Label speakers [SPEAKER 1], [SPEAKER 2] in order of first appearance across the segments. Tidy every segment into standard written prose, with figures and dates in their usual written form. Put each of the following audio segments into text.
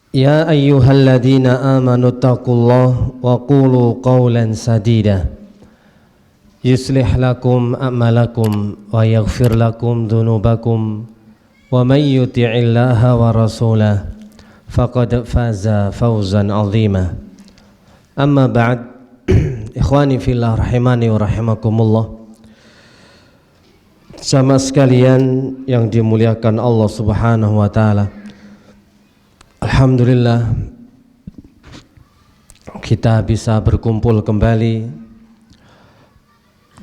[SPEAKER 1] Ya ayyuhalladzina amanu taqullaha wa qulu qawlan sadida yuslih lakum a'malakum wa yaghfir lakum dhunubakum wa may yuti'illaha wa rasulahu faqad faza fawzan 'azima. Amma ba'd. Ikhwani fillah rahimani wa rahimakumullah. Jamaah sekalian yang dimuliakan Allah Subhanahu wa taala. Alhamdulillah kita bisa berkumpul kembali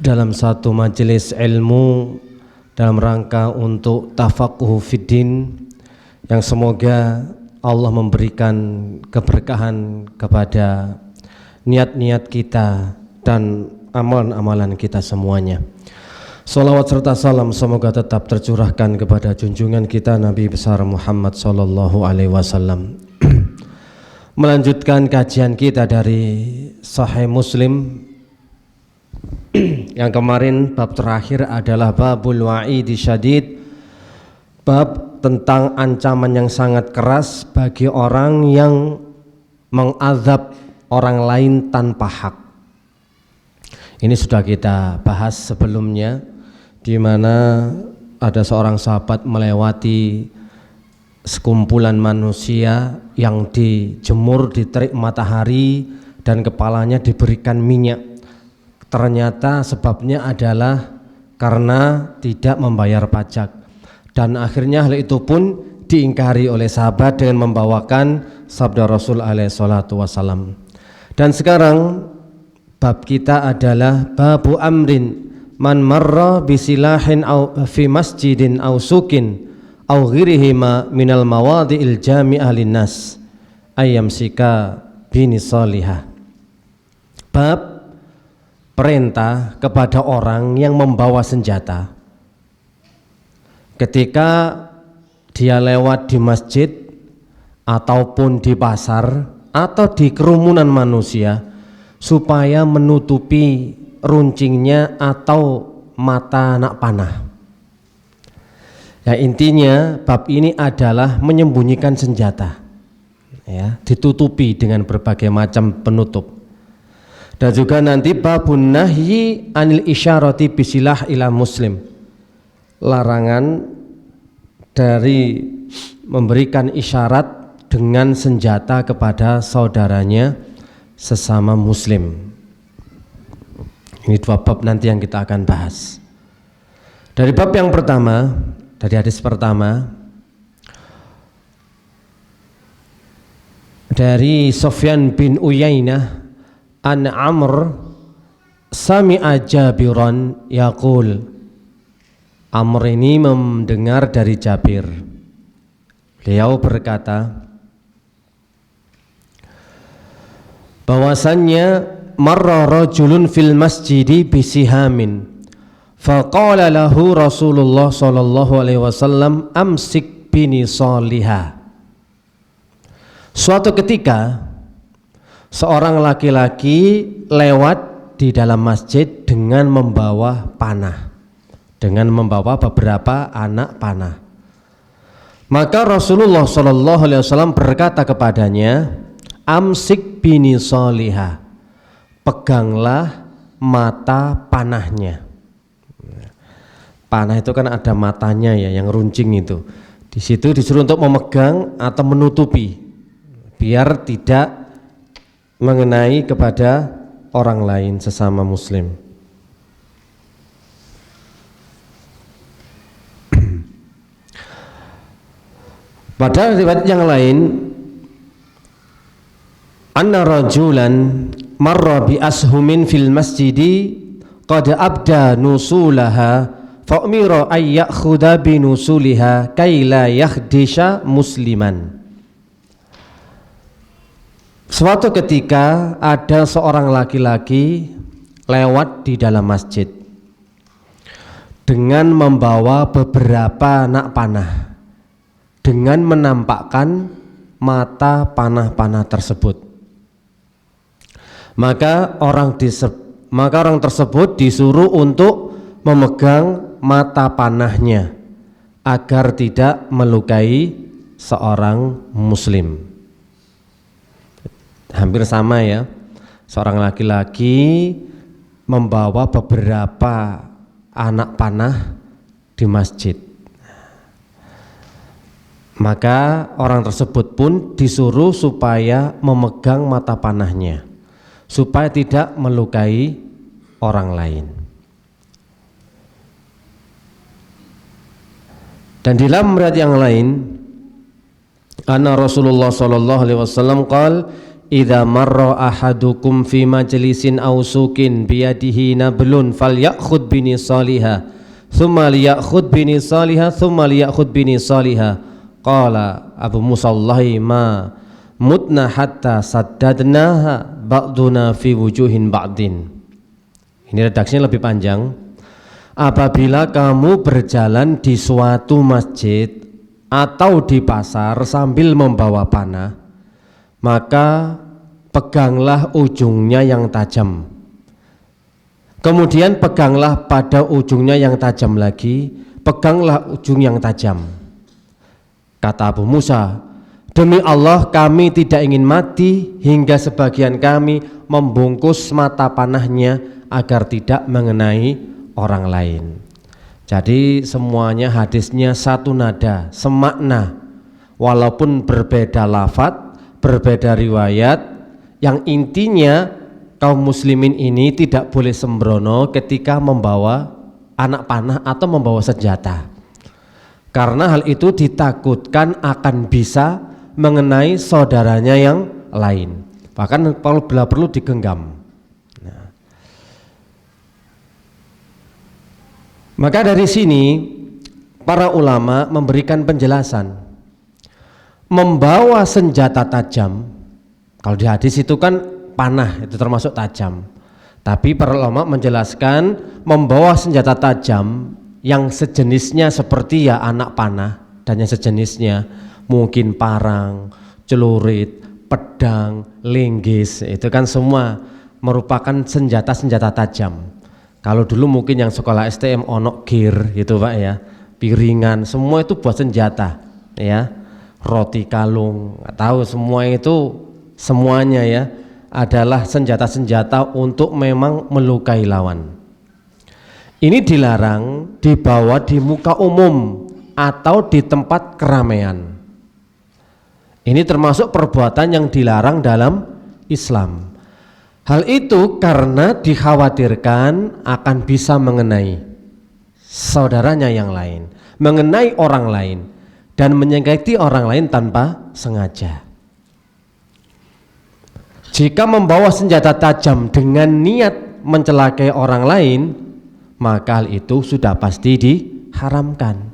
[SPEAKER 1] dalam satu majelis ilmu dalam rangka untuk tafaqquh fiddin, yang semoga Allah memberikan keberkahan kepada niat-niat kita dan amalan-amalan kita semuanya. Salawat serta salam semoga tetap tercurahkan kepada junjungan kita Nabi besar Muhammad sallallahu alaihi wasallam. Melanjutkan kajian kita dari Sahih Muslim. Yang kemarin bab terakhir adalah babul wa'idi syadid, bab tentang ancaman yang sangat keras bagi orang yang mengazab orang lain tanpa hak. Ini sudah kita bahas sebelumnya, di mana ada seorang sahabat melewati sekumpulan manusia yang dijemur di terik matahari dan kepalanya diberikan minyak. Ternyata sebabnya adalah karena tidak membayar pajak, dan akhirnya hal itu pun diingkari oleh sahabat dengan membawakan sabda Rasul alaihi salatu wasalam. Dan sekarang bab kita adalah babu amrin man marra bisilahin au fi masjidin au sukin au ghirihima minal mawadhi'il jami'ah linnas ayyamsika bini salihah. Bab perintah kepada orang yang membawa senjata ketika dia lewat di masjid ataupun di pasar atau di kerumunan manusia, supaya menutupi runcingnya atau mata anak panah. Ya, intinya bab ini adalah menyembunyikan senjata, ya, ditutupi dengan berbagai macam penutup. Dan juga nanti babun nahyi anil isyarati bisilah ila muslim, larangan dari memberikan isyarat dengan senjata kepada saudaranya sesama muslim. Ini dua bab nanti yang kita akan bahas. Dari bab yang pertama, dari hadis pertama, dari Sufyan bin Uyainah an Amr sami'a Jabiran yaqul. Amr ini mendengar dari Jabir. Beliau berkata bahwasannya marra rajulun fil masjidi bisihamin faqala lahu Rasulullah sallallahu alaihi wasallam amsik bini salihah. Suatu ketika seorang laki-laki lewat di dalam masjid dengan membawa panah, dengan membawa beberapa anak panah. Maka Rasulullah sallallahu alaihi wasallam berkata kepadanya, amsik bini salihah, peganglah mata panahnya. Panah itu kan ada matanya ya, yang runcing itu. Di situ disuruh untuk memegang atau menutupi biar tidak mengenai kepada orang lain sesama muslim. Pada riwayat yang lain, anna rajulan marra bi ashumin fil masjidi qad abda nusulaha fa umira ay ya'khudha bi nusuliha kay la yakhdisha musliman. Suatu ketika ada seorang laki-laki lewat di dalam masjid dengan membawa beberapa anak panah, dengan menampakkan mata panah-panah tersebut. Maka orang tersebut disuruh untuk memegang mata panahnya agar tidak melukai seorang muslim. hampir sama ya. Seorang laki-laki membawa beberapa anak panah di masjid. Maka orang tersebut pun disuruh supaya memegang mata panahnya supaya tidak melukai orang lain. Dan di dalam riwayat yang lain, anna Rasulullah sallallahu alaihi wasallam qala idza marra ahadukum fi majlisin aw suqin biyadihi nablun falyakhudh bini salihah thumma liyakhudh bini salihah thumma liyakhudh bini salihah qala Abu Musa wallahi ma mutna hatta saddadnaha ba'duna fi wujuhin ba'din. Ini redaksinya lebih panjang. Apabila kamu berjalan di suatu masjid atau di pasar sambil membawa panah, maka peganglah ujungnya yang tajam. Kemudian peganglah pada ujungnya yang tajam lagi, peganglah ujung yang tajam. Kata Abu Musa, demi Allah kami tidak ingin mati hingga sebagian kami membungkus mata panahnya agar tidak mengenai orang lain. Jadi semuanya hadisnya satu nada, semakna, walaupun berbeda lafadz, berbeda riwayat, yang intinya kaum muslimin ini tidak boleh sembrono ketika membawa anak panah atau membawa senjata, karena hal itu ditakutkan akan bisa mengenai saudaranya yang lain, bahkan kalau bila perlu digenggam. Maka dari sini para ulama memberikan penjelasan, membawa senjata tajam, kalau di hadis itu kan panah itu termasuk tajam, tapi para ulama menjelaskan membawa senjata tajam yang sejenisnya seperti ya anak panah dan yang sejenisnya, mungkin parang, celurit, pedang, linggis, itu kan semua merupakan senjata-senjata tajam. Kalau dulu mungkin yang sekolah STM onok gear gitu Pak ya, piringan, semua itu buat senjata ya, roti kalung, nggak tahu, semua itu semuanya ya adalah senjata-senjata untuk memang melukai lawan. Ini dilarang dibawa di muka umum atau di tempat keramaian. Ini termasuk perbuatan yang dilarang dalam Islam. Hal itu karena dikhawatirkan akan bisa mengenai saudaranya yang lain, mengenai orang lain, dan menyakiti orang lain tanpa sengaja. Jika membawa senjata tajam dengan niat mencelakai orang lain, maka hal itu sudah pasti diharamkan.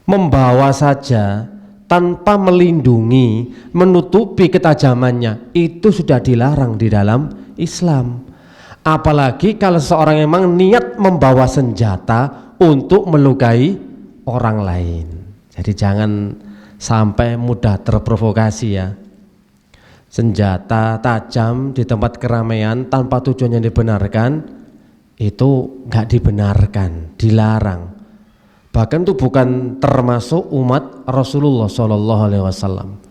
[SPEAKER 1] Membawa saja tanpa melindungi, menutupi ketajamannya, itu sudah dilarang di dalam Islam. Apalagi kalau seorang memang niat membawa senjata untuk melukai orang lain. Jadi jangan sampai mudah terprovokasi ya. Senjata tajam di tempat keramaian tanpa tujuan yang dibenarkan, itu nggak dibenarkan, dilarang. Bahkan itu bukan termasuk umat Rasulullah Shallallahu Alaihi Wasallam.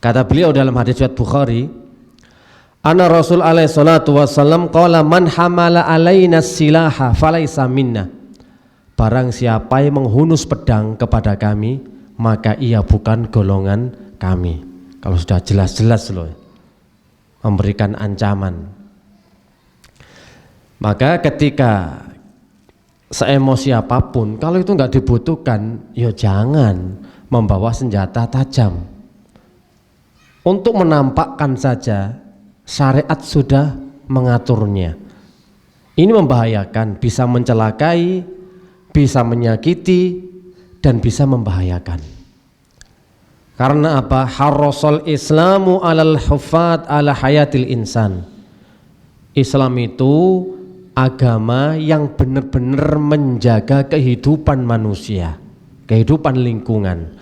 [SPEAKER 1] Kata beliau dalam hadis riwayat Bukhari, Ana Rasul alaihi salatu wasallam qala man hamala alaina silaha falaisa minna. Barang siapa yang menghunus pedang kepada kami, maka ia bukan golongan kami. Kalau sudah jelas-jelas loh memberikan ancaman. Maka ketika seemosi apapun, kalau itu nggak dibutuhkan, ya jangan membawa senjata tajam. Untuk menampakkan saja, syariat sudah mengaturnya. Ini membahayakan, bisa mencelakai, bisa menyakiti, dan bisa membahayakan. Karena apa? Harrasal Islamu alal hufat ala hayatil insan. Islam itu agama yang benar-benar menjaga kehidupan manusia, kehidupan lingkungan.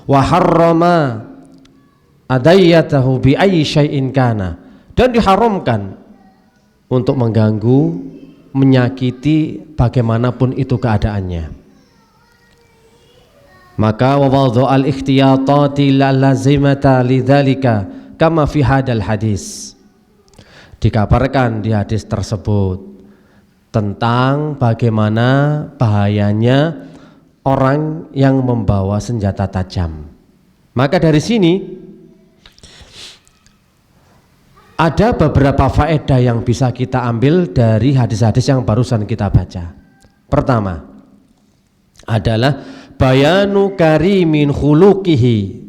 [SPEAKER 1] Wa harrama adayyatahu bi ayyi syai'in kana, dan diharamkan untuk mengganggu, menyakiti bagaimanapun itu keadaannya. Maka wa wadha'al ikhtiyatati la lazimata lidzalika, kama fi hadal hadis. Dikabarkan di hadis tersebut tentang bagaimana bahayanya orang yang membawa senjata tajam. Maka dari sini ada beberapa faedah yang bisa kita ambil dari hadis-hadis yang barusan kita baca. Pertama adalah bayanu karimin khuluqihi,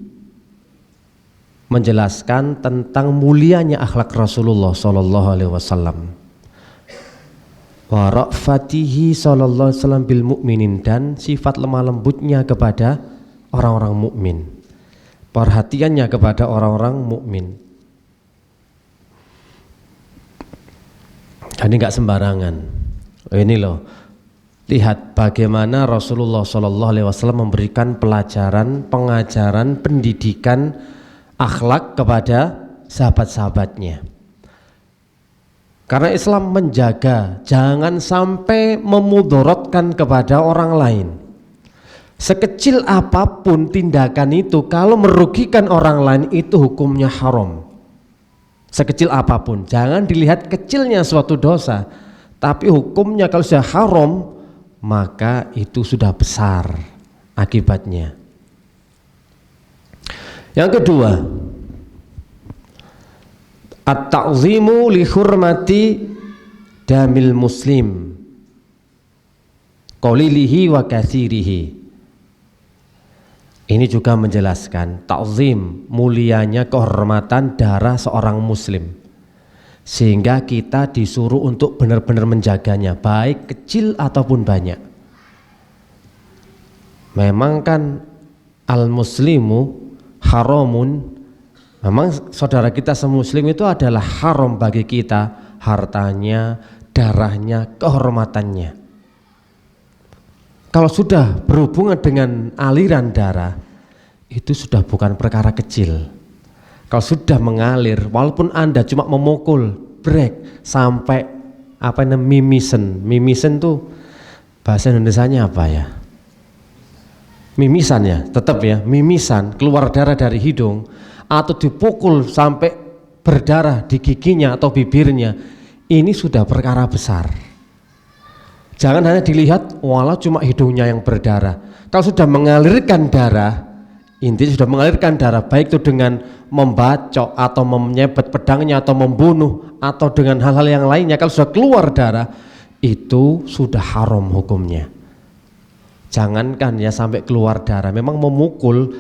[SPEAKER 1] menjelaskan tentang mulianya akhlak Rasulullah sallallahu alaihi wasallam. Wa ra'fatihi sallallahu alaihi wasallam bil mukminin, dan sifat lemah lembutnya kepada orang-orang mukmin. Perhatiannya kepada orang-orang mukmin. Jadi enggak sembarangan. Ini loh. Lihat bagaimana Rasulullah sallallahu alaihi wasallam memberikan pelajaran, pengajaran, pendidikan akhlak kepada sahabat-sahabatnya. Karena Islam menjaga jangan sampai memudaratkan kepada orang lain. Sekecil apapun tindakan itu, kalau merugikan orang lain itu hukumnya haram. Sekecil apapun, jangan dilihat kecilnya suatu dosa, tapi hukumnya kalau sudah haram maka itu sudah besar akibatnya. Yang kedua, at-ta'zimu li hurmati damil muslim qalilihi wa katsirihi. Ini juga menjelaskan ta'zim, mulianya kehormatan darah seorang muslim, sehingga kita disuruh untuk benar-benar menjaganya, baik kecil ataupun banyak. Memang kan al-muslimu haramun, memang saudara kita semuslim itu adalah haram bagi kita, hartanya, darahnya, kehormatannya. Kalau sudah berhubungan dengan aliran darah, itu sudah bukan perkara kecil. Kalau sudah mengalir, walaupun Anda cuma memukul brek sampai mimisen tuh bahasa Indonesianya apa ya? Mimisan ya, tetap ya, mimisan, keluar darah dari hidung, atau dipukul sampai berdarah di giginya atau bibirnya, ini sudah perkara besar. Jangan hanya dilihat walau cuma hidungnya yang berdarah. Kalau sudah mengalirkan darah, intinya sudah mengalirkan darah, baik itu dengan membacok atau menyebet pedangnya atau membunuh atau dengan hal-hal yang lainnya, kalau sudah keluar darah itu sudah haram hukumnya. Jangankan ya sampai keluar darah, memang memukul,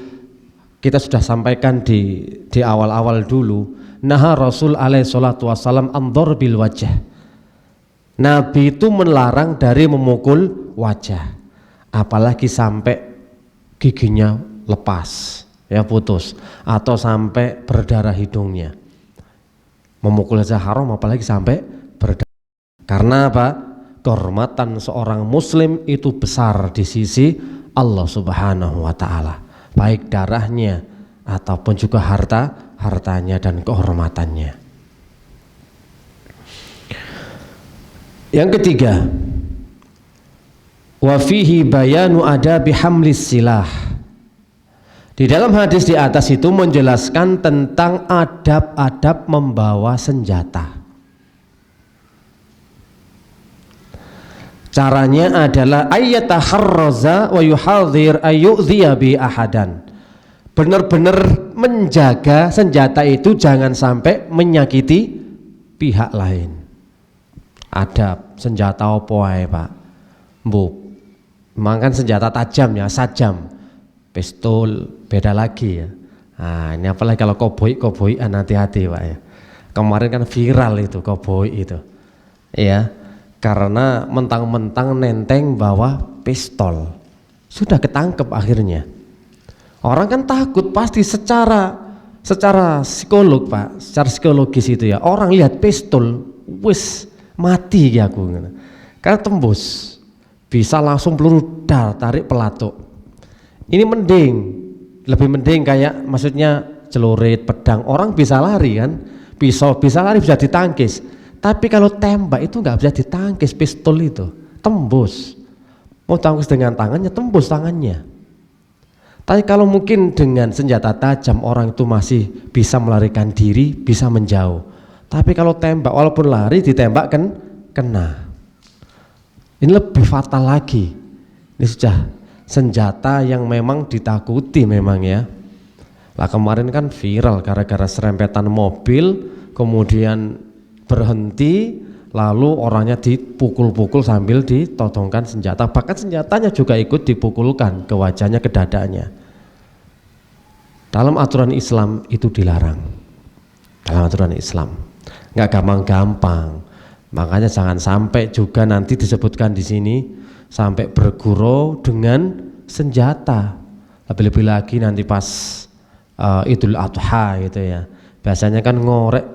[SPEAKER 1] kita sudah sampaikan di awal-awal dulu, naha Rasul alaihi salatu wassalam andor bil wajah. Nabi itu melarang dari memukul wajah, apalagi sampai giginya lepas, ya putus, atau sampai berdarah hidungnya. Memukul saja haram, apalagi sampai berdarah. Karena apa? Kehormatan seorang muslim itu besar di sisi Allah Subhanahu wa taala, baik darahnya ataupun juga hartanya dan kehormatannya. Yang ketiga, wa fihi bayanu adabi hamlis silah. Di dalam hadis di atas itu menjelaskan tentang adab-adab membawa senjata. Caranya adalah ayyataharraza wa yuhadhir ayyudhiya bi ahadan. Benar-benar menjaga senjata itu jangan sampai menyakiti pihak lain. Adab senjata opo ae Pak? Mbok. Memang kan senjata tajam ya, sajam. Pistol beda lagi ya. Nah, ini apalagi kalau koboi-koboian, hati-hati Pak ya. Kemarin kan viral itu koboi itu. Ya. Karena mentang-mentang nenteng bawa pistol. Sudah ketangkep akhirnya. Orang kan takut pasti secara psikolog Pak, secara psikologis itu ya. Orang lihat pistol, wis mati ya aku, karena tembus, bisa langsung peluru tarik pelatuk. Ini lebih mending kayak maksudnya celurit, pedang, orang bisa lari kan, pisau bisa lari, bisa ditangkis. Tapi kalau tembak itu nggak bisa ditangkis, pistol itu tembus. Mau tangkis dengan tangannya, tembus tangannya. Tapi kalau mungkin dengan senjata tajam orang itu masih bisa melarikan diri, bisa menjauh. Tapi kalau tembak, walaupun lari ditembak kan kena. Ini lebih fatal lagi. Ini sudah senjata yang memang ditakuti memang ya. Lah kemarin kan viral gara-gara serempetan mobil, kemudian berhenti, lalu orangnya dipukul-pukul sambil ditodongkan senjata, bahkan senjatanya juga ikut dipukulkan ke wajahnya, ke dadanya. Dalam aturan Islam itu dilarang. Dalam aturan Islam nggak gampang-gampang. Makanya jangan sampai juga nanti disebutkan di sini sampai bergurau dengan senjata. Lebih-lebih lagi nanti pas Idul Adha gitu ya. Biasanya kan ngorek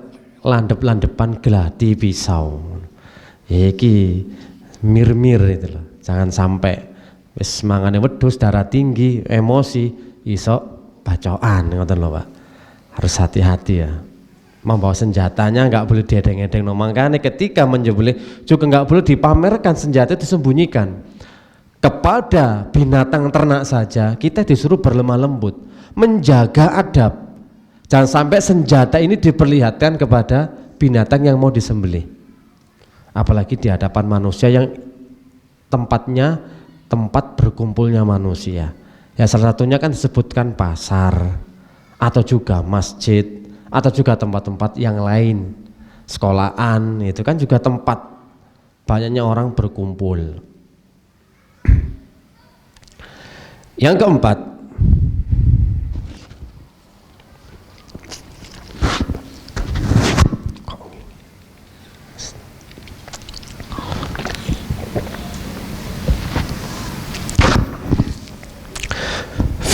[SPEAKER 1] landep-landepan geladi pisau. Iki mir-mir itu loh. Jangan sampai wis mangane wedhus darah tinggi, emosi iso bacokan ngoten lho Pak. Harus hati-hati ya. Membawa senjatanya nggak boleh diedeng-edeng. Makanya ketika menyembelih juga nggak boleh dipamerkan, senjata itu disembunyikan. Kepada binatang ternak saja kita disuruh berlemah lembut, menjaga adab. Jangan sampai senjata ini diperlihatkan kepada binatang yang mau disembelih. Apalagi di hadapan manusia yang tempatnya tempat berkumpulnya manusia. Ya salah satunya kan disebutkan pasar atau juga masjid atau juga tempat-tempat yang lain. Sekolahan itu kan juga tempat banyaknya orang berkumpul. Yang keempat,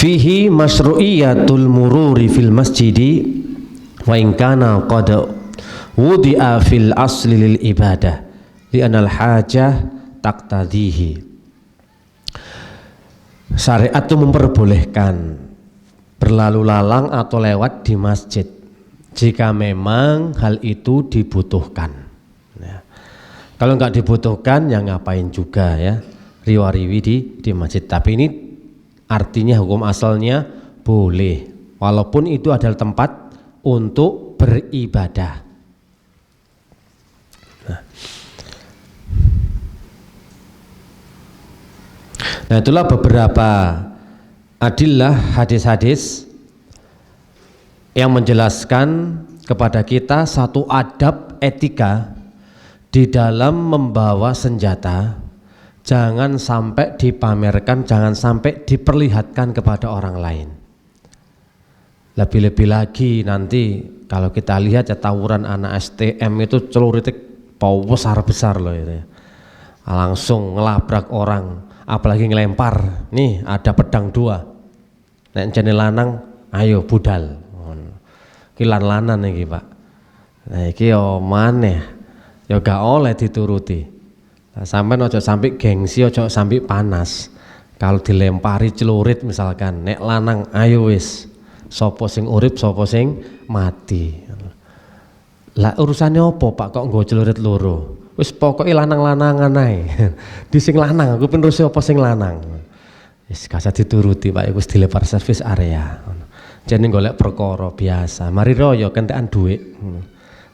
[SPEAKER 1] fihi masyru'iyatul mururi fil masjidi wa in kana qad wudi'a fil asli lil ibadah li'anal hajah taqtadihi. Syariat itu memperbolehkan berlalu lalang atau lewat di masjid jika memang hal itu dibutuhkan ya. Kalau nggak dibutuhkan ya ngapain juga ya riwa-riwi di masjid. Tapi ini artinya hukum asalnya boleh, walaupun itu adalah tempat untuk beribadah. Nah itulah beberapa adillah hadis-hadis yang menjelaskan kepada kita satu adab etika di dalam membawa senjata. Jangan sampai dipamerkan, jangan sampai diperlihatkan kepada orang lain. Lebih-lebih lagi nanti kalau kita lihat ya tawuran anak STM itu celuritnya besar-besar loh itu ya. Langsung ngelabrak orang, apalagi ngelempar. Nih ada pedang 2. Nek jane lanang ayo budal. Ki lan-lanan iki Pak. Nah iki yo maneh yo gak oleh dituruti. Nah, sampai ojo sampai gengsi, ojo sampai panas. Kalau dilempari celurit misalkan, nek lanang ayo wis, sopo sing urip, sopo sing mati. Lah urusannya opo Pak kok nggo celurit loro? Wis pokoknya lanang-lanangan ae. Di sing lanang aku penerus opo sing lanang. Wis gak dituruti Pak, wis dilempar servis area. Jane golek perkara biasa. Mari royo kentekan dhuwit.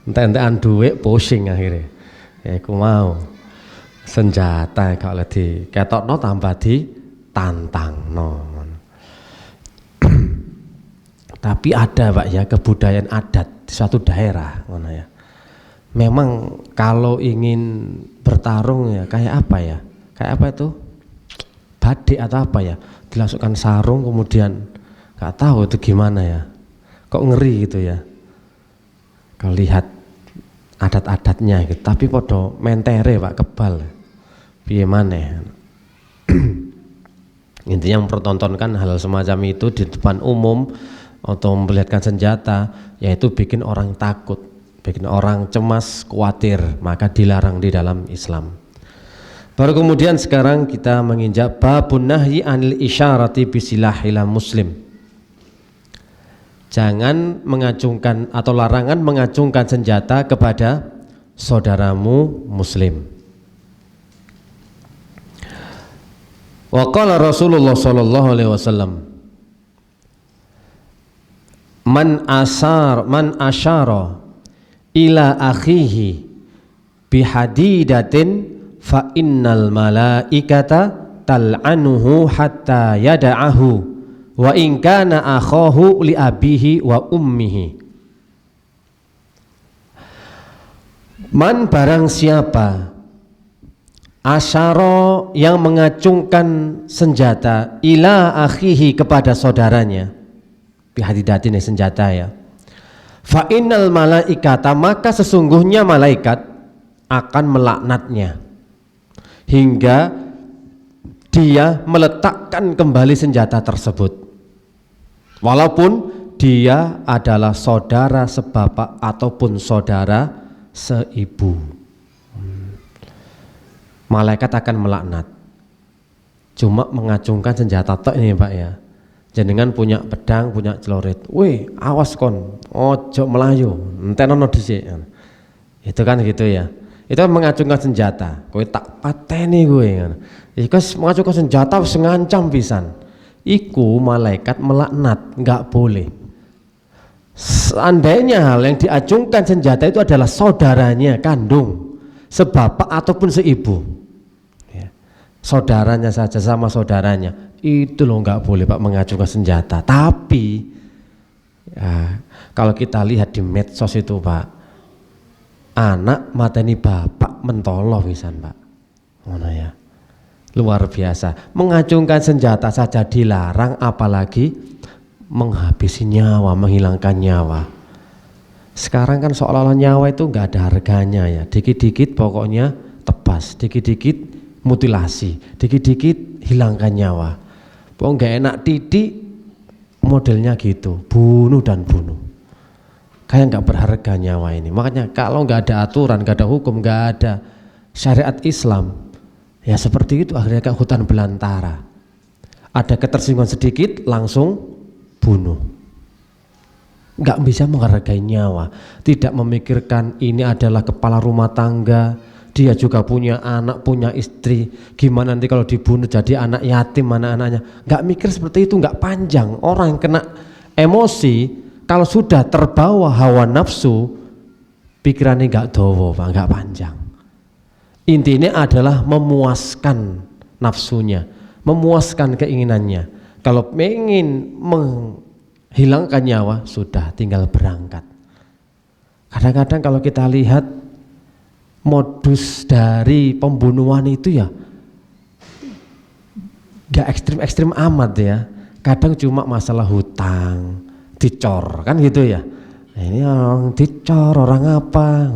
[SPEAKER 1] Entek-entekan dhuwit pusing akhirnya. Ya iku mau. Senjata kalau diketokno tambah ditantangno. Tapi ada Pak ya kebudayaan adat di suatu daerah mana ya. Memang kalau ingin bertarung ya kayak apa ya? Kayak apa itu? Badik atau apa ya? Dilasukkan sarung kemudian nggak tahu itu gimana ya. Kok ngeri gitu ya. Kalau lihat adat-adatnya gitu. Tapi podo mentere Pak kebal. Piye maneh. Intinya mempertontonkan hal semacam itu di depan umum atau memperlihatkan senjata, yaitu bikin orang takut, bikin orang cemas, khawatir, maka dilarang di dalam Islam. Baru kemudian sekarang kita menginjak babun nahyi anil isyarati bisilahil muslim. Jangan mengacungkan atau larangan mengacungkan senjata kepada saudaramu muslim. Wa qala Rasulullah sallallahu alaihi wasallam, man asyara ila akhihi bihadidatin fa innal malaikata tal'anuhu hatta yada'ahu wa in kana akhahu li abihi wa ummihi. Man barang siapa asyara yang mengacungkan senjata ila akhihi kepada saudaranya, bihadidatin senjata ya, fa innal malaikata maka sesungguhnya malaikat akan melaknatnya hingga dia meletakkan kembali senjata tersebut walaupun dia adalah saudara sebapak ataupun saudara seibu. Malaikat akan melaknat. Cuma mengacungkan senjata tok ini Pak ya. Jenengan punya pedang, punya celurit. Weh, awas kon, ojo melayu, entenono dhisik. Itu kan gitu ya. Itu kan mengacungkan senjata. Kowe tak pateni kowe. Iku mengacungkan senjata wis ngancam pisan. Iku malaikat melaknat, enggak boleh. Seandainya hal yang diacungkan senjata itu adalah saudaranya kandung, sebapak ataupun seibu, ya, saudaranya saja sama saudaranya, itu loh nggak boleh Pak mengacungkan senjata. Tapi ya, kalau kita lihat di medsos itu Pak, anak mateni bapak mentoloh pisan Pak, mana ya, luar biasa. Mengacungkan senjata saja dilarang, apalagi menghabisi nyawa, menghilangkan nyawa. Sekarang kan seolah-olah nyawa itu nggak ada harganya ya. Dikit-dikit pokoknya tebas, dikit-dikit mutilasi, dikit-dikit hilangkan nyawa. Pokoknya nggak enak titik modelnya gitu, bunuh dan bunuh. Kayak nggak berharga nyawa ini. Makanya kalau nggak ada aturan, nggak ada hukum, nggak ada syariat Islam, ya seperti itu akhirnya kayak hutan belantara. Ada ketersinggungan sedikit langsung bunuh. Nggak bisa menghargai nyawa, tidak memikirkan ini adalah kepala rumah tangga, dia juga punya anak, punya istri, gimana nanti kalau dibunuh jadi anak yatim anak-anaknya. Nggak mikir seperti itu, nggak panjang. Orang yang kena emosi kalau sudah terbawa hawa nafsu, pikirannya nggak dowo Pak, nggak panjang. Intinya adalah memuaskan nafsunya, memuaskan keinginannya. Kalau ingin menghilangkan nyawa, sudah tinggal berangkat. Kadang-kadang kalau kita lihat modus dari pembunuhan itu ya gak ekstrim-ekstrim amat ya. Kadang cuma masalah hutang, dicor kan gitu ya. Nah, ini orang dicor, orang apa,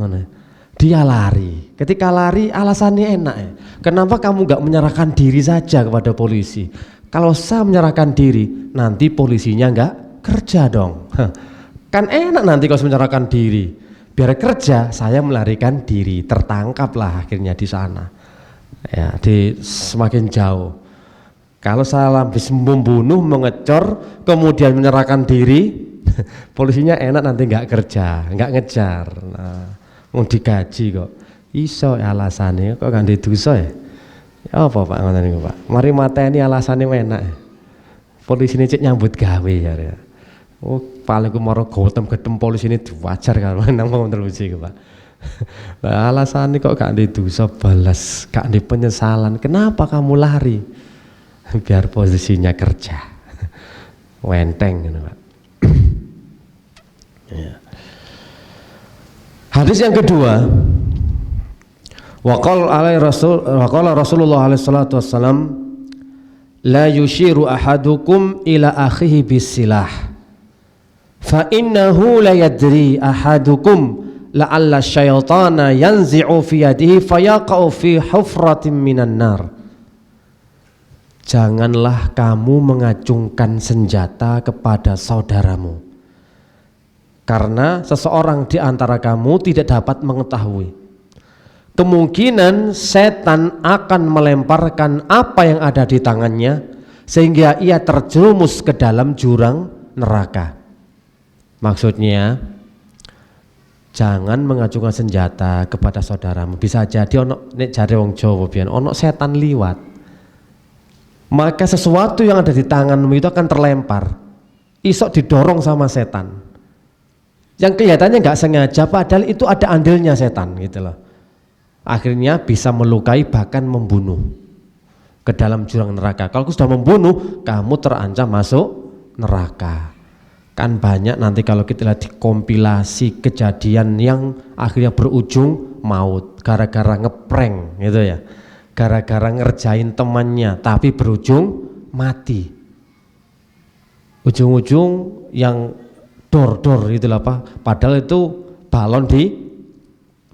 [SPEAKER 1] dia lari. Ketika lari alasannya enak ya. Kenapa kamu gak menyerahkan diri saja kepada polisi? Kalau saya menyerahkan diri, nanti polisinya nggak kerja dong. Kan enak nanti kalau menyerahkan diri. Biar kerja, saya melarikan diri, tertangkaplah akhirnya di sana. Ya, di semakin jauh. Kalau saya habis membunuh, mengecor, kemudian menyerahkan diri, polisinya enak nanti nggak kerja, nggak ngejar. Nah, mau digaji kok. Iso alasannya kok ganti dosa ya. Ya apa Pak ngoten niku Pak. Mari mateni alasane enak. Polisi ini cek nyambut gawe ya. Oh, paling ku maro gotem-getem polisi ini wajar kan nang wong terus iki Pak. Lah alasane kok gak ndek dosa balas, gak ndek penyesalan. Kenapa kamu lari? Biar posisinya kerja. Wenteng ngono Pak. Ya. Hadis yang kedua, waqala Rasulullah alaihi salatu wassalam, la yushiru ahadukum ila akhihi bisilah fa innahu la yadri ahadukum la'alla syaitana yanzi'u fi yadihi fayaqa'u fi hufratin minan nar. Janganlah kamu mengacungkan senjata kepada saudaramu, karena seseorang di antara kamu tidak dapat mengetahui, kemungkinan setan akan melemparkan apa yang ada di tangannya sehingga ia terjerumus ke dalam jurang neraka. Maksudnya jangan mengacungkan senjata kepada saudaramu. Bisa jadi ono nek jare wong Jawa biyen ono setan liwat, maka sesuatu yang ada di tanganmu itu akan terlempar isok didorong sama setan. Yang kelihatannya nggak sengaja, padahal itu ada andilnya setan gitu loh. Akhirnya bisa melukai bahkan membunuh ke dalam jurang neraka. Kalau sudah membunuh, kamu terancam masuk neraka. Kan banyak nanti kalau kita lihat di kompilasi kejadian yang akhirnya berujung maut gara-gara ngeprank gitu ya, gara-gara ngerjain temannya tapi berujung mati. Ujung-ujung yang dor itulah apa, padahal itu balon di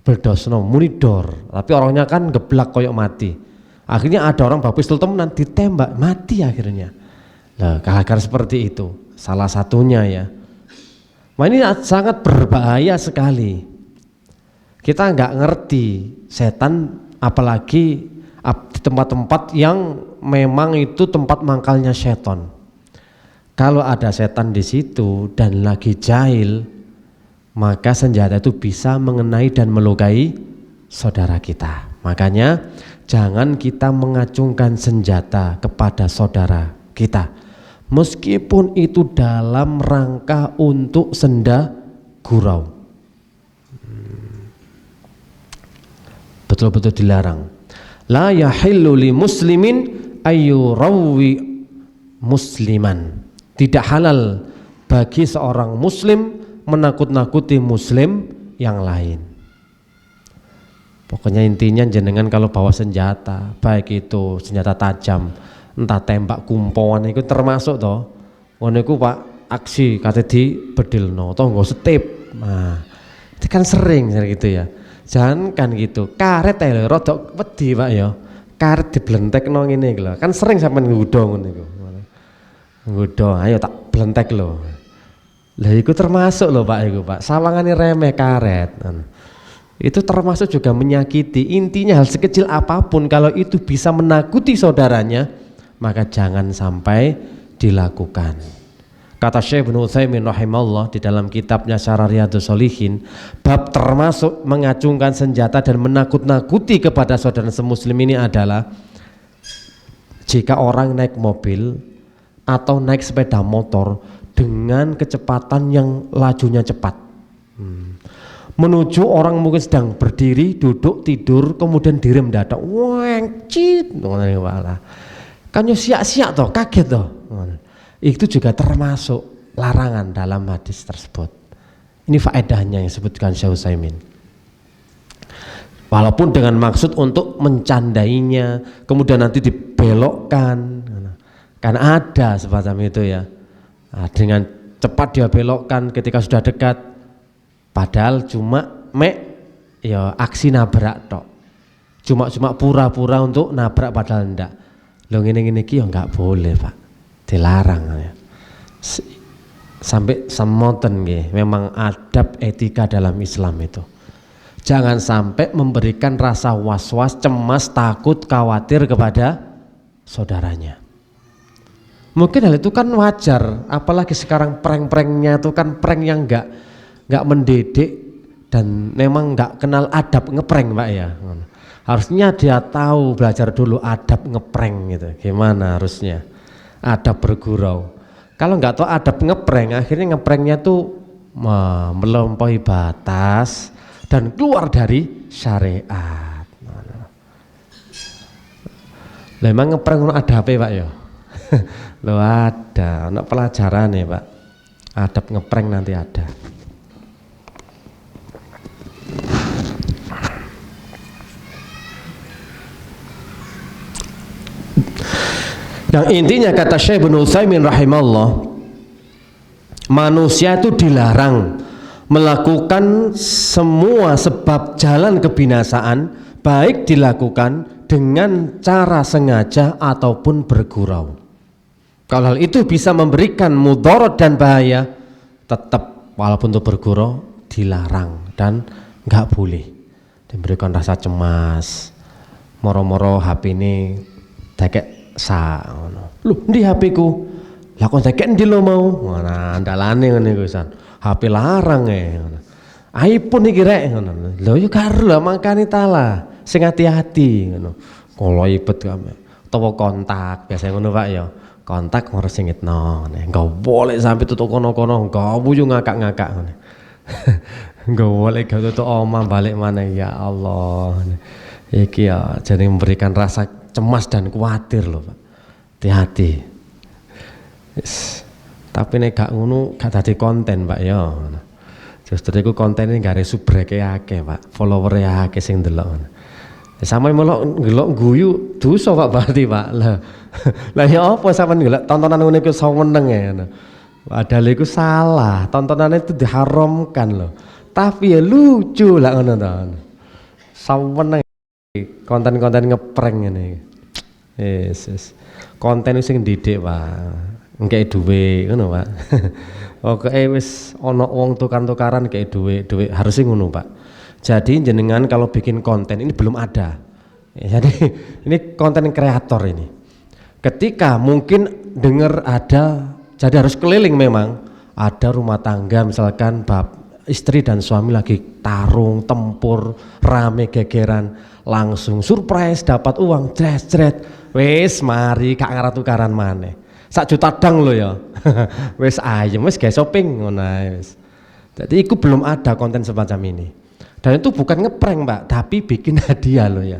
[SPEAKER 1] bledosno muni dor, tapi orangnya kan geblak koyok mati. Akhirnya ada orang bawa pistol temenan ditembak mati akhirnya. Nah, gara-gara seperti itu salah satunya ya. Nah, ini sangat berbahaya sekali. Kita nggak ngerti setan, apalagi di tempat-tempat yang memang itu tempat mangkalnya setan. Kalau ada setan di situ dan lagi jahil, maka senjata itu bisa mengenai dan melukai saudara kita. Makanya jangan kita mengacungkan senjata kepada saudara kita, meskipun itu dalam rangka untuk senda gurau. Betul-betul dilarang. La yahillu li muslimin ayyurawi musliman. Tidak halal bagi seorang muslim menakut-nakuti muslim yang lain. Pokoknya intinya jenengan kalau bawa senjata, baik itu senjata tajam, entah tembak kumpoan, itu termasuk toh. Ngono iku Pak, aksi kate di bedilno toh nggo setip. Nah, itu kan sering gitu ya. Jangan kan gitu. Karet ae lho rodok wedi Pak ya. Karet diblentekno ngene iki lho. Kan sering sampean nggodho ngono iku. Nggodho, ayo tak blentek lho. Lah iku termasuk lho Pak iku Pak. Sawangane remeh karet. Itu termasuk juga menyakiti. Intinya hal sekecil apapun kalau itu bisa menakuti saudaranya, maka jangan sampai dilakukan. Kata Syekh Ibnu Utsaimin rahimahullah di dalam kitabnya Syarah Riyadhus Shalihin, bab termasuk mengacungkan senjata dan menakut-nakuti kepada saudara semuslim ini adalah jika orang naik mobil atau naik sepeda motor dengan kecepatan yang lajunya cepat, menuju orang mungkin sedang berdiri, duduk, tidur, kemudian direm dadak, wengcit, kan yo siak-siak toh, kaget toh. Itu juga termasuk larangan dalam hadis tersebut. Ini faedahnya yang disebutkan Syekh Utsaimin. Walaupun dengan maksud untuk mencandainya, kemudian nanti dibelokkan, kan ada semacam itu ya. Nah, dengan cepat dia belokkan ketika sudah dekat, padahal cuma ya aksi nabrak tok. Cuma pura-pura untuk nabrak padahal enggak. Lo ngene-ngene iki ya enggak boleh, Pak. Dilarang ya. Sampai semonten nggih, memang adab etika dalam Islam itu. Jangan sampai memberikan rasa was-was, cemas, takut, khawatir kepada saudaranya. Mungkin hal itu kan wajar, apalagi sekarang prank-pranknya itu kan prank yang enggak mendidik dan memang enggak kenal adab ngeprank Pak ya. Harusnya dia tahu, belajar dulu adab ngeprank gitu. Gimana harusnya? Adab bergurau. Kalau enggak tahu adab ngeprank, akhirnya ngepranknya tuh melampaui batas dan keluar dari syariat. Memang ngeprank ada apa Pak ya? Lo ada, anak pelajaran ya Pak. Adab ngeprank nanti ada. Yang intinya kata Syekh Ibnu Utsaimin rahimahullah, manusia itu dilarang melakukan semua sebab jalan kebinasaan, baik dilakukan dengan cara sengaja ataupun bergurau. Kalau hal itu bisa memberikan mudarat dan bahaya, tetap walaupun itu bergurau dilarang dan nggak boleh diberikan rasa cemas. Moro-moro HP ini tekek sa, lu di HP ku, lah kok tekek ndi lo mau, mana andalane ngene iku san, HP larang iPhone iki rek ngono, lho yo karo lah mangkane tala, sing hati-hati ngono, kalau ibet kame, utawa kontak biasa ngono Pak ya. kontak harus singitno, nggak boleh sampai tutup kono-kono, nggak bujuk ngakak-ngakak, nggak boleh kau tutup omah balik mana ya Allah, iki ya jadi memberikan rasa cemas dan khawatir loh Pak, hati-hati. Yes. Tapi nek gak ngono gak dadi konten Pak ya. Justru iku konten ini gak ada subreke akeh Pak, follower akeh sing delok. Sama melok ngelok guyu dosa Pak berarti Pak. Lah ya apa sampean ngelok tontonan ngene iku seneng ya. Padahal iku salah, tontonannya itu diharamkan loh. Tapi ya lucu lah ngono to. Seneng konten-konten ngeprank ngene. Yes. Konten sing didik Pak. Engke duwe ngono Pak. Oke wis ana wong tukar-tukaran kayak duwe harusnya ngono Pak. Jadi jenengan kalau bikin konten ini belum ada. Jadi ini konten kreator ini. Ketika mungkin dengar ada, jadi harus keliling memang. Ada rumah tangga misalkan istri dan suami lagi tarung, tempur, rame gegeran, langsung surprise dapat uang, jret. Wis mari kak ngarah tukaran maneh. 1 juta dang lo ya. Wis ayem wis gawe shopping ngono wis. Jadi itu belum ada konten semacam ini. Dan itu bukan ngeprank Mbak, tapi bikin hadiah loh ya.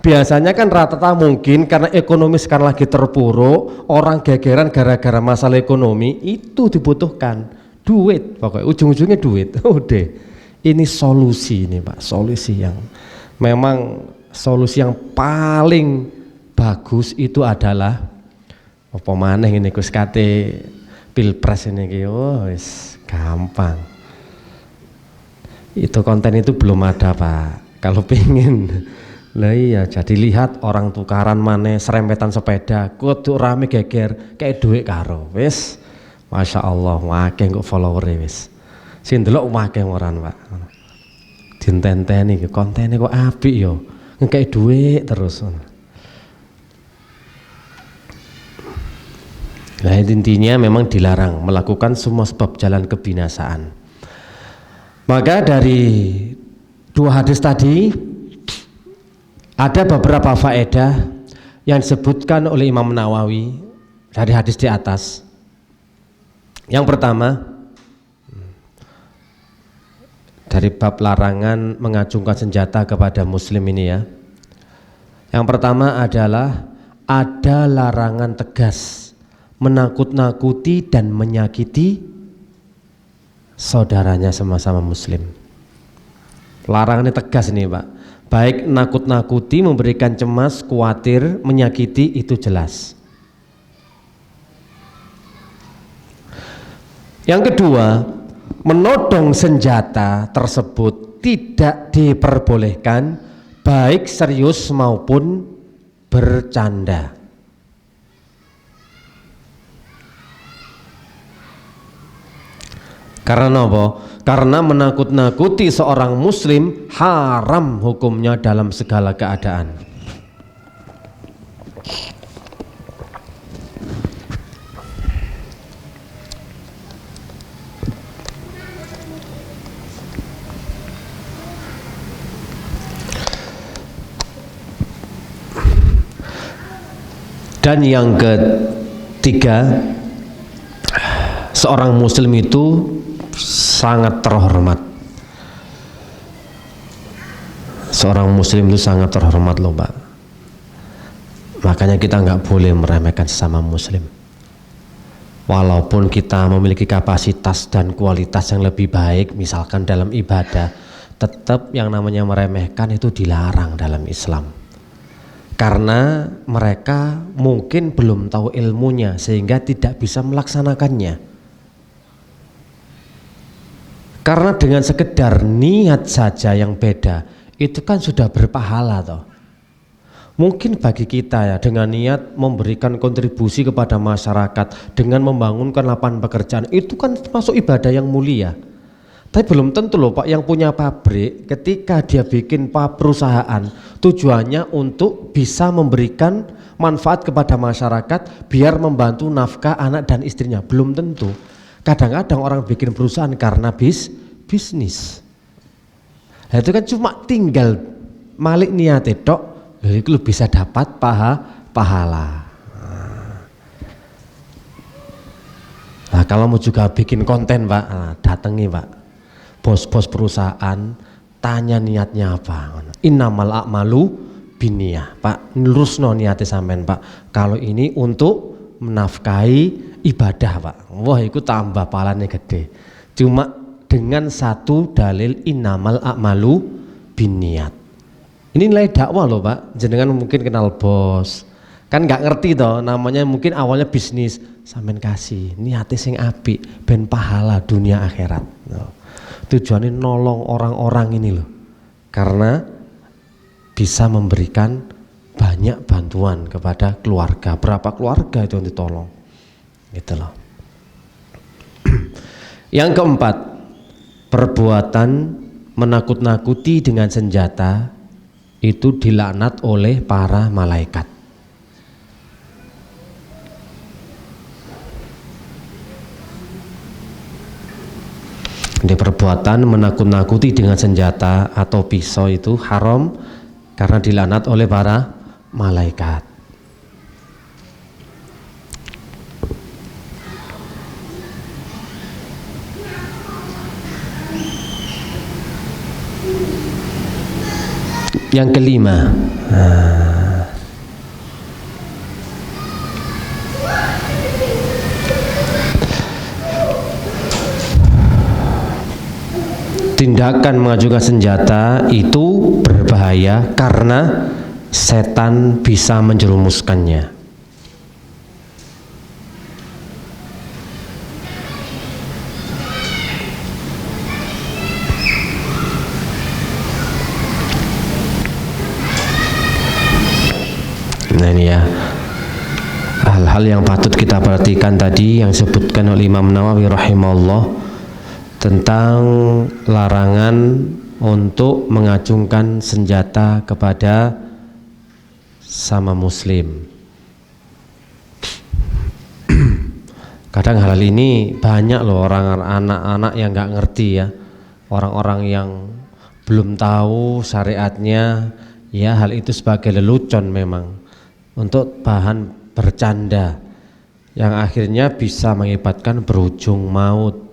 [SPEAKER 1] Biasanya kan rata-rata mungkin karena ekonomi sekarang lagi terpuruk, orang gegeran gara-gara masalah ekonomi, itu dibutuhkan duit, pokoknya ujung-ujungnya duit. Udah, ini solusi ini Pak, solusi yang memang solusi yang paling bagus itu adalah apa maneh ini Gus kate pilpres ini ki, wis gampang. Itu konten itu belum ada Pak. Kalau pengen lah iya jadi lihat orang tukaran maneh serempetan sepeda kudu rame geger kayak duit karo wis Masya Allah wakeh kok follower wis sing delok wakeh orang Pak dintenteni kontennya kok apik yo kayak duit terus. Nah intinya memang dilarang melakukan semua sebab jalan kebinasaan. Maka dari 2 hadis tadi ada beberapa faedah yang disebutkan oleh Imam Nawawi dari hadis di atas. Yang pertama dari bab larangan mengacungkan senjata kepada muslim ini ya. Yang pertama adalah ada larangan tegas menakut-nakuti dan menyakiti saudaranya sama-sama muslim. Larangannya tegas nih Pak. Baik nakut-nakuti, memberikan cemas, khawatir, menyakiti itu jelas. Yang kedua, menodong senjata tersebut tidak diperbolehkan baik serius maupun bercanda. Karena apa? Karena menakut-nakuti seorang muslim haram hukumnya dalam segala keadaan. Dan yang ketiga, seorang muslim itu sangat terhormat. Seorang muslim itu sangat terhormat loh Pak. Makanya kita nggak boleh meremehkan sesama muslim. Walaupun kita memiliki kapasitas dan kualitas yang lebih baik, misalkan dalam ibadah, tetap yang namanya meremehkan itu dilarang dalam Islam. Karena mereka mungkin belum tahu ilmunya sehingga tidak bisa melaksanakannya. Karena dengan sekedar niat saja yang beda itu kan sudah berpahala toh. Mungkin bagi kita ya dengan niat memberikan kontribusi kepada masyarakat dengan membangunkan lapangan pekerjaan itu kan termasuk ibadah yang mulia. Tapi belum tentu loh Pak yang punya pabrik ketika dia bikin perusahaan tujuannya untuk bisa memberikan manfaat kepada masyarakat biar membantu nafkah anak dan istrinya, belum tentu. Kadang-kadang orang bikin perusahaan karena bisnis. Nah, itu kan cuma tinggal malik niat tok, itu bisa dapat pahala. Nah, kalau mau juga bikin konten Pak, nah, datangi Pak, bos-bos perusahaan, tanya niatnya apa. Innamal a'malu binniyah Pak, lurusno niate sampean Pak, kalau ini untuk menafkahi ibadah Pak, wah itu tambah palanya gede. Cuma dengan satu dalil innamal a'malu binniyat. Ini nilai dakwah loh Pak, jenengan mungkin kenal bos, kan nggak ngerti toh, namanya mungkin awalnya bisnis, sampean kasih niate sing apik ben pahala dunia akhirat. Tujuannya nolong orang-orang ini loh, karena bisa memberikan banyak bantuan kepada keluarga. Berapa keluarga itu yang ditolong gitu loh. Yang keempat, perbuatan menakut-nakuti dengan senjata itu dilaknat oleh para malaikat. Jadi perbuatan menakut-nakuti dengan senjata atau pisau itu haram karena dilaknat oleh para malaikat. Yang kelima, tindakan mengajukan senjata itu berbahaya karena setan bisa menjerumuskannya. Nah ini ya, hal-hal yang patut kita perhatikan tadi yang disebutkan oleh Imam Nawawi rahimahullah tentang larangan untuk mengacungkan senjata kepada sama muslim. Kadang hal ini banyak loh orang anak-anak yang nggak ngerti ya, orang-orang yang belum tahu syariatnya ya, hal itu sebagai lelucon memang untuk bahan bercanda yang akhirnya bisa mengakibatkan berujung maut,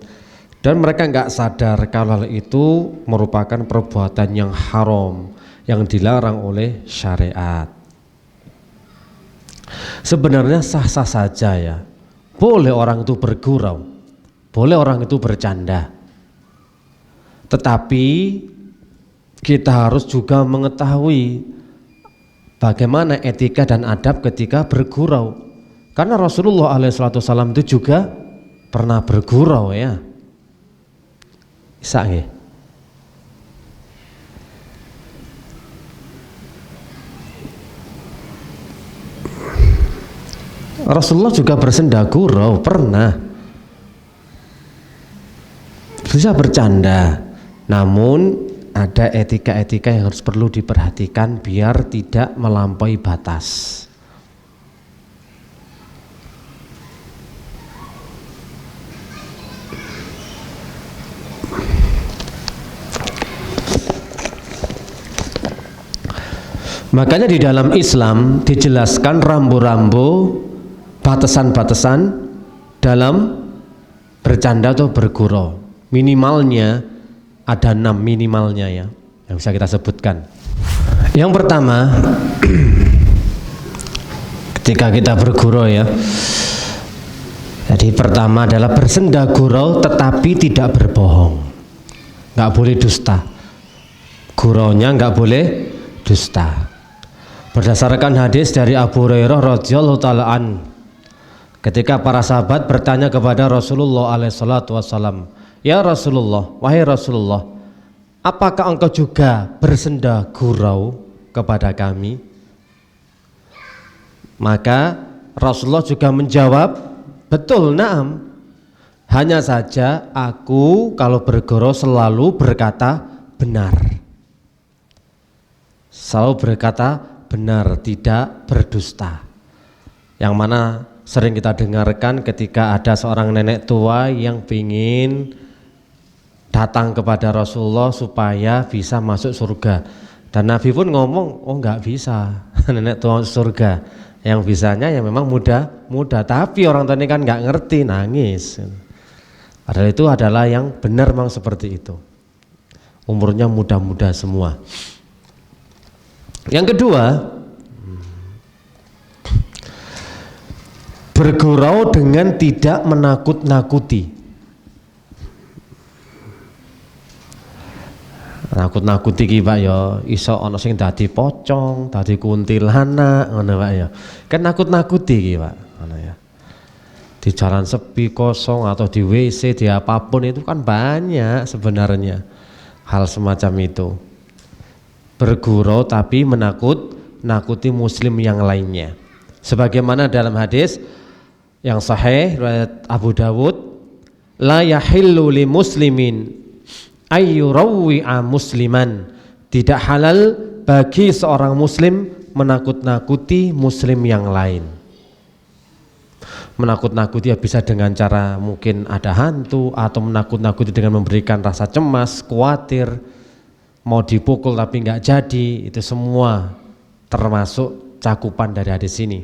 [SPEAKER 1] dan mereka nggak sadar kalau hal itu merupakan perbuatan yang haram yang dilarang oleh syariat. Sebenarnya sah-sah saja ya, boleh orang itu bergurau, boleh orang itu bercanda, tetapi kita harus juga mengetahui bagaimana etika dan adab ketika bergurau, karena Rasulullah SAW itu juga pernah bergurau ya. Bisa ya? Rasulullah juga bersenda gurau, pernah bisa bercanda, namun ada etika-etika yang harus perlu diperhatikan biar tidak melampaui batas. Makanya di dalam Islam dijelaskan rambu-rambu, batasan-batasan dalam bercanda atau bergurau. Minimalnya ada 6 minimalnya ya, yang bisa kita sebutkan. Yang pertama, ketika kita bergurau ya, jadi pertama adalah bersenda gurau tetapi tidak berbohong, nggak boleh dusta, guraunya nggak boleh dusta. Berdasarkan hadis dari Abu Hurairah radhiyallahu taala an, ketika para sahabat bertanya kepada Rasulullah SAW, ya Rasulullah, wahai Rasulullah, apakah engkau juga bersenda gurau kepada kami? Maka Rasulullah juga menjawab, betul, na'am. Hanya saja aku kalau bergurau selalu berkata benar. Selalu berkata benar, tidak berdusta. Yang mana sering kita dengarkan ketika ada seorang nenek tua yang ingin datang kepada Rasulullah supaya bisa masuk surga, dan Nabi pun ngomong, oh nggak bisa. nenek tua surga. Yang bisanya ya memang muda, tapi orang tua ini kan nggak ngerti, nangis. Padahal itu adalah yang benar memang seperti itu. Umurnya muda-muda semua. Yang kedua, bergurau dengan tidak menakut-nakuti. Nakut-nakuti iki Pak ya iso ana sing dadi pocong, dadi kuntilanak ngono Pak ya. Kan nakut-nakuti iki Pak, ngono ya. Di jalan sepi kosong atau di WC di apapun itu kan banyak sebenarnya hal semacam itu. Bergurau tapi nakuti muslim yang lainnya. Sebagaimana dalam hadis yang sahih riwayat Abu Dawud, la yahillu li muslimin ayyurawwi'a musliman, tidak halal bagi seorang muslim menakut-nakuti muslim yang lain. Menakut-nakuti ya bisa dengan cara mungkin ada hantu, atau menakut-nakuti dengan memberikan rasa cemas, khawatir, mau dipukul tapi nggak jadi. Itu semua termasuk cakupan dari hadis ini.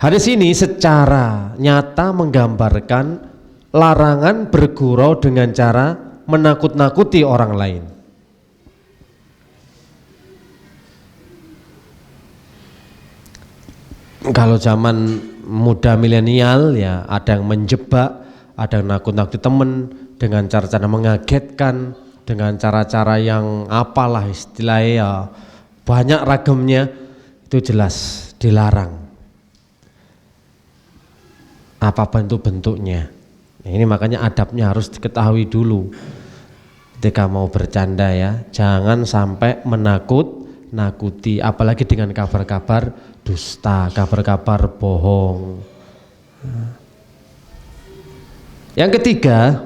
[SPEAKER 1] Hadis ini secara nyata menggambarkan larangan bergurau dengan cara menakut-nakuti orang lain. Kalau zaman muda milenial ya ada yang menjebak, ada yang nakut-nakuti temen dengan cara-cara mengagetkan, dengan cara-cara yang apalah istilahnya ya banyak ragamnya, itu jelas dilarang. Apapun itu bentuknya. Ini makanya adabnya harus diketahui dulu ketika mau bercanda ya, jangan sampai menakut-nakuti, apalagi dengan kabar-kabar dusta, kabar-kabar bohong. Yang ketiga,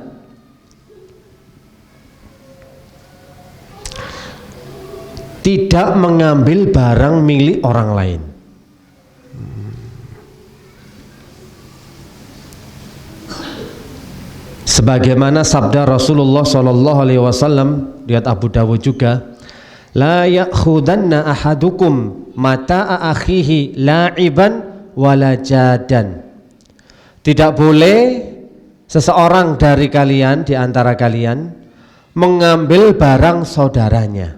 [SPEAKER 1] tidak mengambil barang milik orang lain. Sebagaimana sabda Rasulullah SAW, lihat Abu Dawud juga, la ya'khudanna ahadukum mata'a akhihi la'iban wala jadan. Tidak boleh seseorang dari kalian, di antara kalian, mengambil barang saudaranya.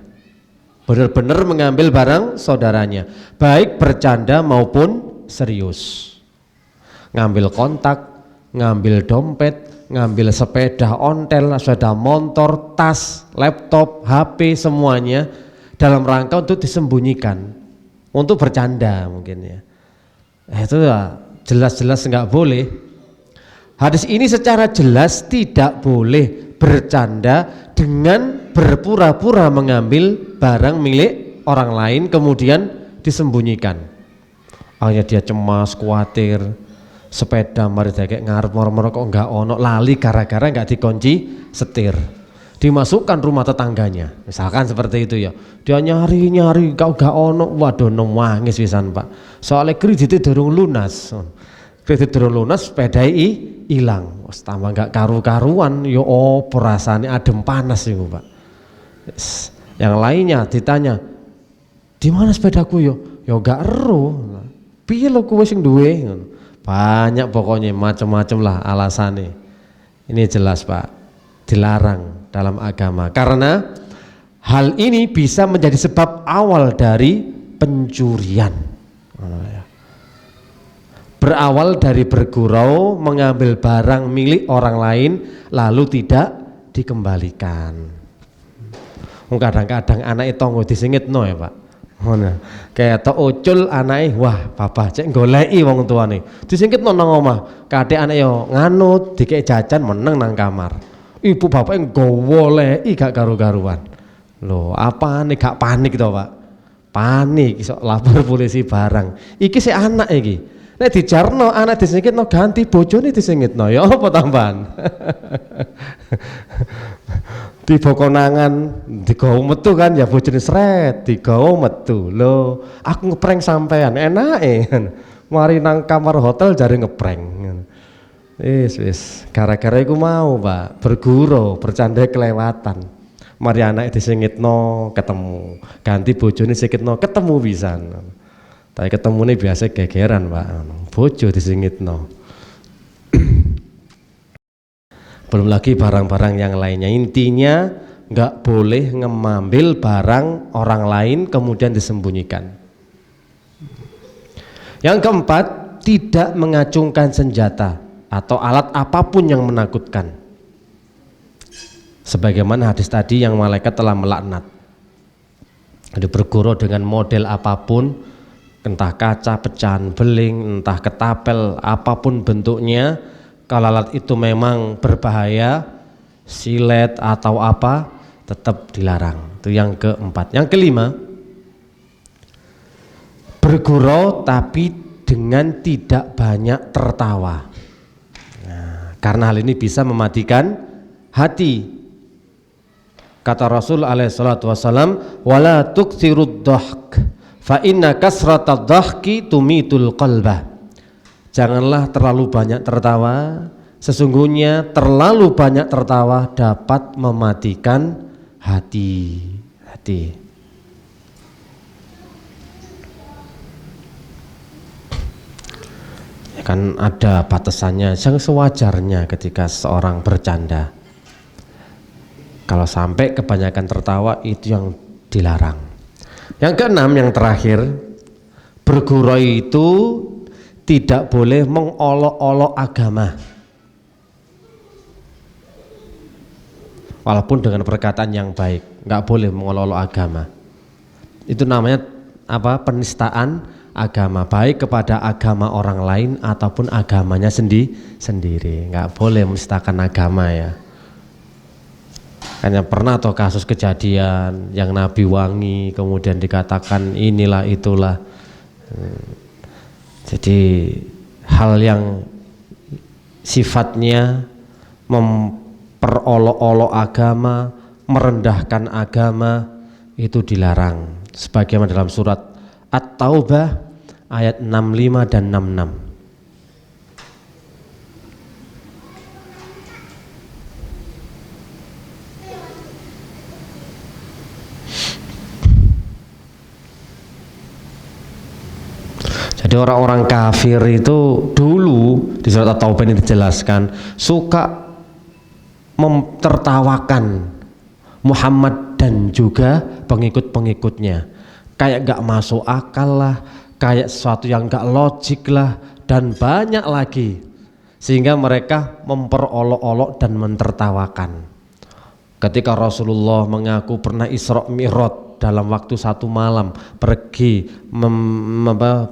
[SPEAKER 1] Benar-benar mengambil barang saudaranya, baik bercanda maupun serius. Ngambil kontak, ngambil dompet, ngambil sepeda ontel, sepeda motor, tas, laptop, HP, semuanya dalam rangka untuk disembunyikan, untuk bercanda mungkin ya. Itu ya jelas-jelas nggak boleh. Hadis ini secara jelas tidak boleh bercanda dengan berpura-pura mengambil barang milik orang lain kemudian disembunyikan. Akhirnya dia cemas, khawatir, sepeda mari kayak ngarep moro-moro kok enggak ono, lali gara-gara enggak dikunci setir, dimasukkan rumah tetangganya misalkan seperti itu ya. Dia nyari kau enggak ono, waduh nangis pisan Pak, soalnya kreditnya durung lunas, sepeda hilang, tambah enggak karu-karuan yo. Oh perasaannya adem panas itu Pak. Yang lainnya ditanya di mana sepedaku yo enggak ero, piye lho kowe sing duwe. Banyak pokoknya macam-macam lah alasannya. Ini jelas Pak, dilarang dalam agama karena hal ini bisa menjadi sebab awal dari pencurian. Berawal dari bergurau mengambil barang milik orang lain lalu tidak dikembalikan. Kadang-kadang anak itu nggak disingitno ya Pak. Kayak to ucul anake, wah papa cek goleki wong tuane disingkitno nang omah, kadek anak yo nganut dikek jajan meneng nang kamar, ibu bapake goleki gak karu-karuan. Loh apane gak panik to Pak? Panik iso lapor polisi barang iki si anak iki, nek dijarno anak disingkitno ganti bojone disingkitno ya apa tambahan. Tiba konangan digawa metu kan ya bojone sret digawa metu. Lho aku ngeprank sampean enake mari nang kamar hotel jare ngeprank. Wis gara-gara iku mau Pak bergurau bercanda kelewatan, mari anake disingitno ketemu, ganti bojone sikitno ketemu pisan. Tapi ketemune biasa gegeran, Pak. Bojo disingitno. Belum lagi barang-barang yang lainnya. Intinya nggak boleh ngambil barang orang lain kemudian disembunyikan. Yang keempat, tidak mengacungkan senjata atau alat apapun yang menakutkan. Sebagaimana hadis tadi yang malaikat telah melaknat. Jadi berguru dengan model apapun, entah kaca, pecahan beling, entah ketapel, apapun bentuknya, kalau alat itu memang berbahaya, silet atau apa, tetap dilarang. Itu yang keempat. Yang kelima, bergurau tapi dengan tidak banyak tertawa. Nah, karena hal ini bisa mematikan hati. Kata Rasul alaihi salatu wasallam, wala tuksirud dhahk fa inna kasratad dhahki tumitul qalbah. Janganlah terlalu banyak tertawa, sesungguhnya terlalu banyak tertawa dapat mematikan hati. Ya kan ada batasannya, yang sewajarnya ketika seorang bercanda. Kalau sampai kebanyakan tertawa itu yang dilarang. Yang keenam, yang terakhir, bergurau itu tidak boleh mengolok-olok agama. Walaupun dengan perkataan yang baik, nggak boleh mengolok-olok agama. Itu namanya apa? Penistaan agama, baik kepada agama orang lain ataupun agamanya sendiri. Nggak boleh menistakan agama ya. Hanya pernah atau kasus kejadian yang Nabi wangi kemudian dikatakan inilah itulah. Jadi hal yang sifatnya memperolok-olok agama, merendahkan agama itu dilarang. Sebagaimana dalam surat At-Taubah ayat 65 dan 66. Jadi orang-orang kafir itu dulu di surat At-Taubah ini dijelaskan suka memtertawakan Muhammad dan juga pengikut-pengikutnya. Kayak gak masuk akal lah, kayak sesuatu yang gak logik lah, dan banyak lagi. Sehingga mereka memperolok-olok dan mentertawakan. Ketika Rasulullah mengaku pernah Isra Mi'raj dalam waktu satu malam, pergi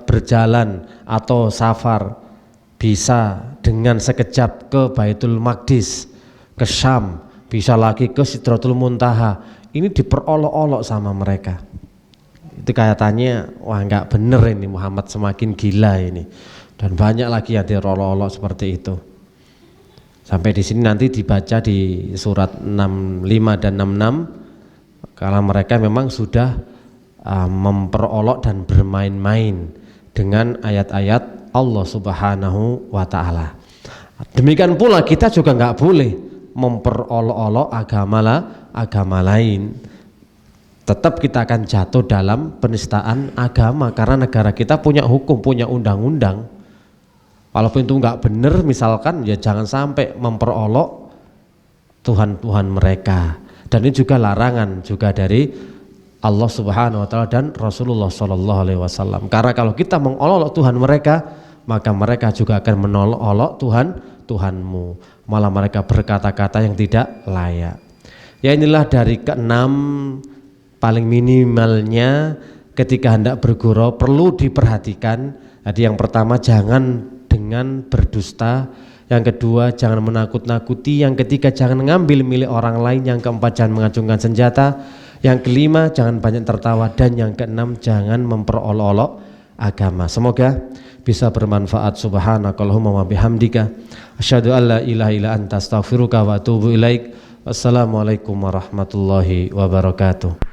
[SPEAKER 1] berjalan atau safar, bisa dengan sekejap ke Baitul Maqdis, ke Syam, bisa lagi ke Sidratul Muntaha. Ini diperolok-olok sama mereka. Itu kelihatannya wah nggak bener ini, Muhammad semakin gila ini, dan banyak lagi yang diolok-olok seperti itu. Sampai di sini nanti dibaca di surat 65 dan 66. Kalau mereka memang sudah memperolok dan bermain-main dengan ayat-ayat Allah Subhanahu wa Ta'ala. Demikian pula kita juga nggak boleh memperolok-olok agama lain. Tetap kita akan jatuh dalam penistaan agama karena negara kita punya hukum, punya undang-undang. Walaupun itu nggak benar, misalkan ya jangan sampai memperolok Tuhan-Tuhan mereka. Dan ini juga larangan juga dari Allah Subhanahu wa Ta'ala dan Rasulullah Sallallahu Alaihi Wasallam. Karena kalau kita mengolok Tuhan mereka, maka mereka juga akan menolok Tuhanmu. Malah mereka berkata-kata yang tidak layak. Ya inilah dari keenam paling minimalnya ketika hendak bergurau perlu diperhatikan. Jadi yang pertama, jangan dengan berdusta. Yang kedua, jangan menakut-nakuti. Yang ketiga, jangan mengambil milik orang lain. Yang keempat, jangan mengacungkan senjata. Yang kelima, jangan banyak tertawa. Dan yang keenam, jangan memperolok-olok agama. Semoga bisa bermanfaat. Subhanakallahumma wa bihamdika asyhadu an la ilaha illa anta astaghfiruka wa atubu ilaik. Wassalamualaikum warahmatullahi wabarakatuh.